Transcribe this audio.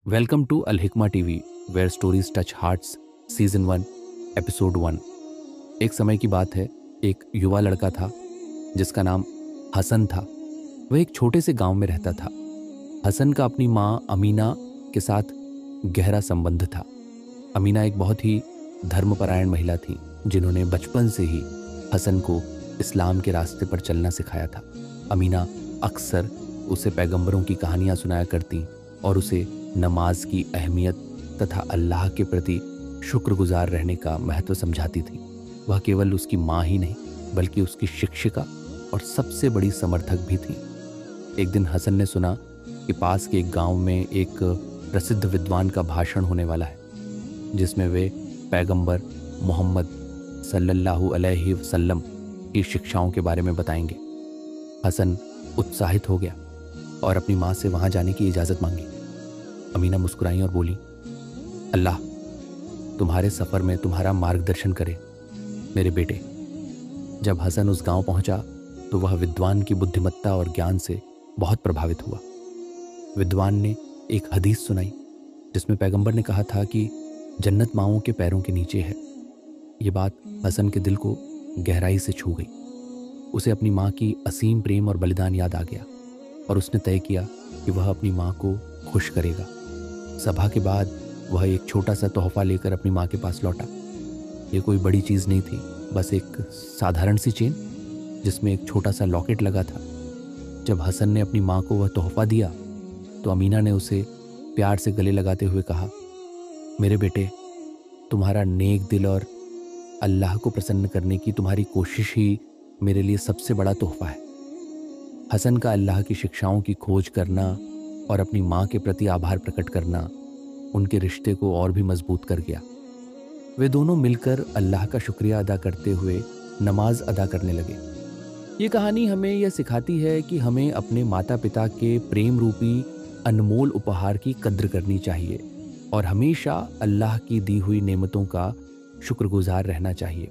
Welcome to Al Hikma TV where stories touch hearts season 1 episode 1। एक समय की बात है, एक युवा लड़का था जिसका नाम हसन था। वह एक छोटे से गांव में रहता था। हसन का अपनी माँ अमीना के साथ गहरा संबंध था। अमीना एक बहुत ही धर्मपरायण महिला थी जिन्होंने बचपन से ही हसन को इस्लाम के रास्ते पर चलना सिखाया था। अमीना अक्सर उसे पैगंबरों की कहानियाँ सुनाया करती और उसे नमाज की अहमियत तथा अल्लाह के प्रति शुक्रगुजार रहने का महत्व समझाती थी। वह केवल उसकी माँ ही नहीं बल्कि उसकी शिक्षिका और सबसे बड़ी समर्थक भी थी। एक दिन हसन ने सुना कि पास के एक गांव में एक प्रसिद्ध विद्वान का भाषण होने वाला है जिसमें वे पैगंबर मोहम्मद सल्लल्लाहु अलैहि वसल्लम की शिक्षाओं के बारे में बताएंगे। हसन उत्साहित हो गया और अपनी माँ से वहाँ जाने की इजाज़त मांगी। अमीना मुस्कुराई और बोली, अल्लाह तुम्हारे सफ़र में तुम्हारा मार्गदर्शन करे मेरे बेटे। जब हसन उस गांव पहुंचा तो वह विद्वान की बुद्धिमत्ता और ज्ञान से बहुत प्रभावित हुआ। विद्वान ने एक हदीस सुनाई जिसमें पैगंबर ने कहा था कि जन्नत माँओं के पैरों के नीचे है। ये बात हसन के दिल को गहराई से छू गई। उसे अपनी माँ की असीम प्रेम और बलिदान याद आ गया और उसने तय किया कि वह अपनी माँ को खुश करेगा। सभा के बाद वह एक छोटा सा तोहफा लेकर अपनी माँ के पास लौटा। ये कोई बड़ी चीज़ नहीं थी, बस एक साधारण सी चेन जिसमें एक छोटा सा लॉकेट लगा था। जब हसन ने अपनी माँ को वह तोहफा दिया तो अमीना ने उसे प्यार से गले लगाते हुए कहा, मेरे बेटे, तुम्हारा नेक दिल और अल्लाह को प्रसन्न करने की तुम्हारी कोशिश ही मेरे लिए सबसे बड़ा तोहफा है। हसन का अल्लाह की शिक्षाओं की खोज करना और अपनी माँ के प्रति आभार प्रकट करना उनके रिश्ते को और भी मजबूत कर गया। वे दोनों मिलकर अल्लाह का शुक्रिया अदा करते हुए नमाज अदा करने लगे। ये कहानी हमें यह सिखाती है कि हमें अपने माता पिता के प्रेम रूपी अनमोल उपहार की कद्र करनी चाहिए और हमेशा अल्लाह की दी हुई नेमतों का शुक्रगुजार रहना चाहिए।